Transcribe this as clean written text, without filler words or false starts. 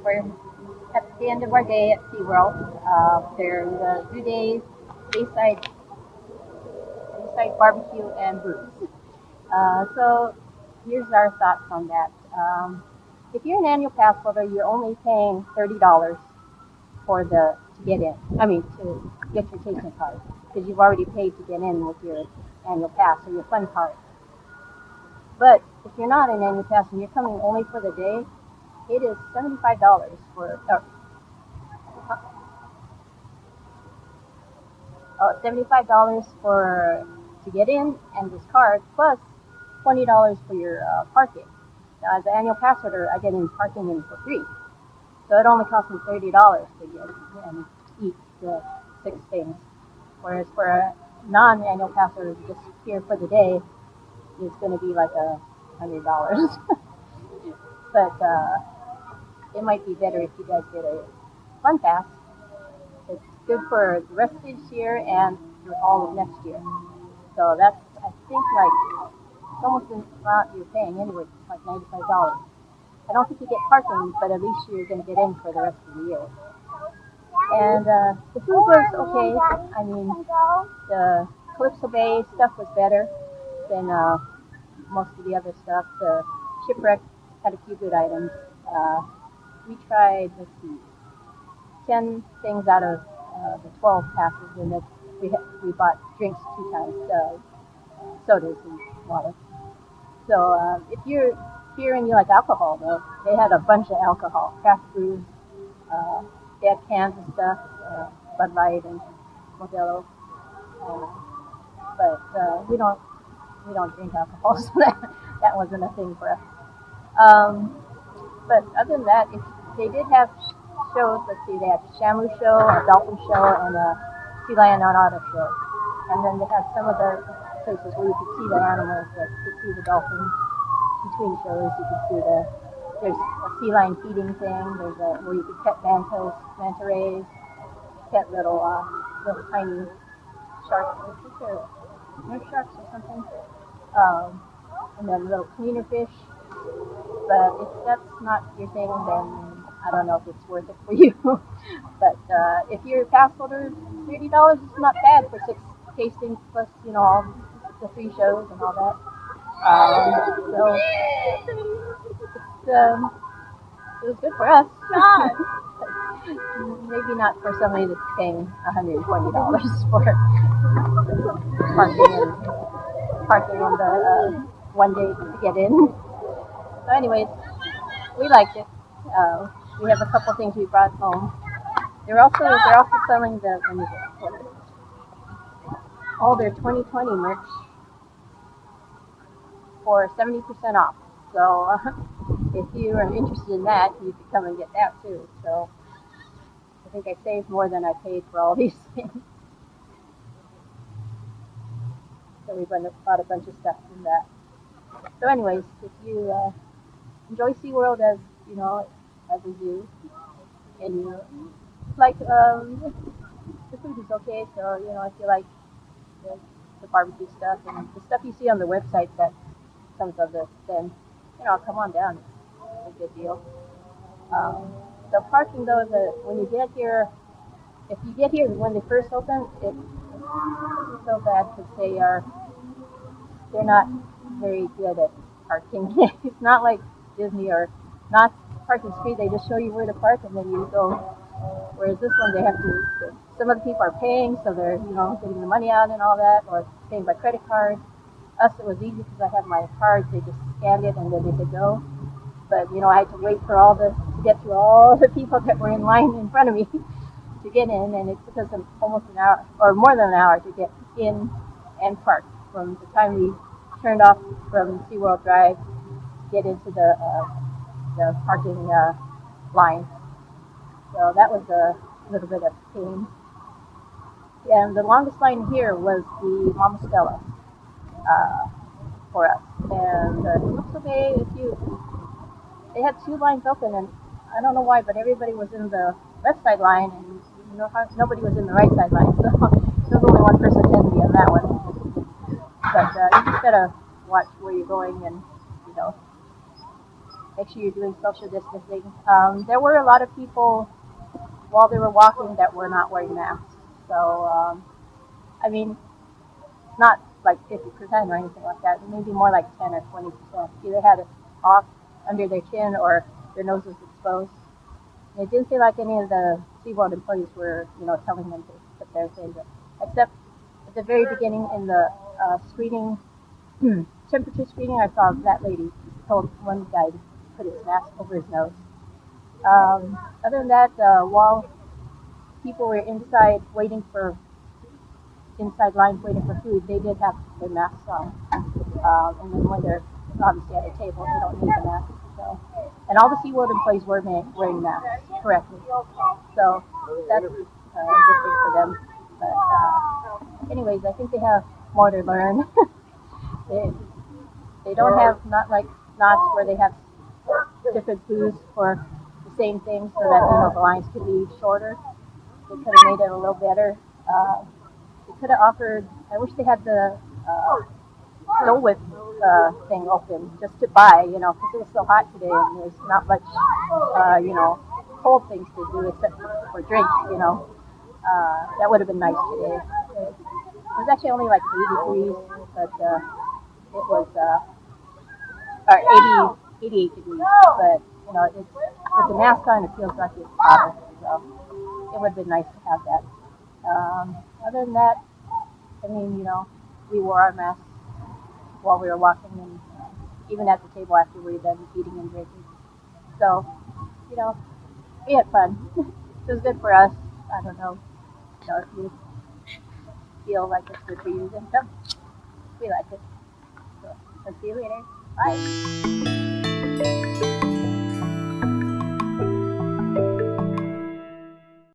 we're at the end of our day at SeaWorld. There's 2 days Bayside BBQ and Brews. So here's our thoughts on that. If you're an annual pass holder, you're only paying $30 to get in. I mean, to get your tasting card, because you've already paid to get in with your annual pass or your fun card. But if you're not an annual pass and you're coming only for the day, it is $75 to get in and this card, plus $20 for your parking. Now, as an annual pass holder, I get in parking in for free, so it only costs me $30 to get and eat the 6 things. Whereas for a non-annual pass holder, just here for the day, it's going to be like $100. But it might be better if you guys get a fun pass. It's good for the rest of this year and for all of next year. So that's, I think, like it's almost the amount you're paying anyway, like $95. I don't think you get parking, but at least you're going to get in for the rest of the year. And the food was okay. I mean, the Calypso Bay stuff was better than most of the other stuff. The Shipwreck had a few good items. We tried, 10 things out of the 12 passes, and then we bought drinks 2 times, sodas and water. So if you're here and you like alcohol, though, they had a bunch of alcohol, craft brews, they had cans and stuff, Bud Light and Modelo. But we don't drink alcohol, so that wasn't a thing for us. But other than that, they did have shows. Let's see, they had a Shamu show, a dolphin show, and a sea lion on auto show. And then they had some of the places where you could see the animals, like you could see the dolphins. Between shows, you could see there's a sea lion feeding thing. There's where you could pet manta rays, pet little tiny sharks. I think they're nurse sharks or something. And then little cleaner fish. But if that's not your thing, then I don't know if it's worth it for you. But if you're a pass holder, $30 is not bad for 6 tastings plus, all the free shows and all that. So it was good for us. Maybe not for somebody that's paying $120 for parking on the one day to get in. So anyways, we liked it. We have a couple things we brought home. They're also selling all their 2020 merch for 70% off. So if you are interested in that, you could come and get that too. So I think I saved more than I paid for all these things. So we bought a bunch of stuff from that. So anyways, if you enjoy SeaWorld as we do, and you like the food is okay, so if you like the barbecue stuff and the stuff you see on the website that comes of this, then come on down. It's a good deal. The parking though, when you get here, if you get here when they first open, it's so bad because they're not very good at parking. It's not like Disney or not parking free. They just show you where to park and then you go. Whereas this one, they have to. Some of the people are paying, so they're getting the money out and all that, or paying by credit card. Us, it was easy because I had my card. They just scanned it and then they could go. But I had to wait for to get through all the people that were in line in front of me to get in, and it took us almost an hour or more than an hour to get in and park from the time we turned off from SeaWorld Drive, get into the parking line. So that was a little bit of pain. And the longest line here was the Mama Stella for us. And Calypso Bay, they had 2 lines open, and I don't know why, but everybody was in the left side line, and nobody was in the right side line. So there was only one person attending me on that one. But you just gotta watch where you're going and make sure you're doing social distancing. There were a lot of people while they were walking that were not wearing masks. So, I mean, not like 50% or anything like that. Maybe more like 10 or 20%. Either had it off under their chin or their nose was exposed. And it didn't feel like any of the SeaWorld employees were, telling them to put their things in. Except at the very beginning in the screening, temperature screening, I saw that lady told one guy to put his mask over his nose. Other than that, while people were inside lines waiting for food, they did have their masks on. And then when they're obviously at a table, they don't need the mask. So, and all the SeaWorld employees were wearing masks correctly. So that's a good thing for them. But anyways, I think they have more to learn. they, they don't have, not like knots where they have different booths for the same thing so that the lines could be shorter. They could have made it a little better. They could have offered. I wish they had the Dole Whip thing open just to buy, because it was so hot today and there's not much, cold things to do except for drinks. That would have been nice today. It was actually only like 80 degrees, but it was, or 88 degrees, but, it's, with the mask on, it feels like it's hotter, so it would have been nice to have that. Other than that, I mean, we wore our masks while we were walking and even at the table after we were done eating and drinking. So, we had fun. It was good for us. I don't know, if you feel like it's good for you, then come. We like it. So, I'll see you later. Bye.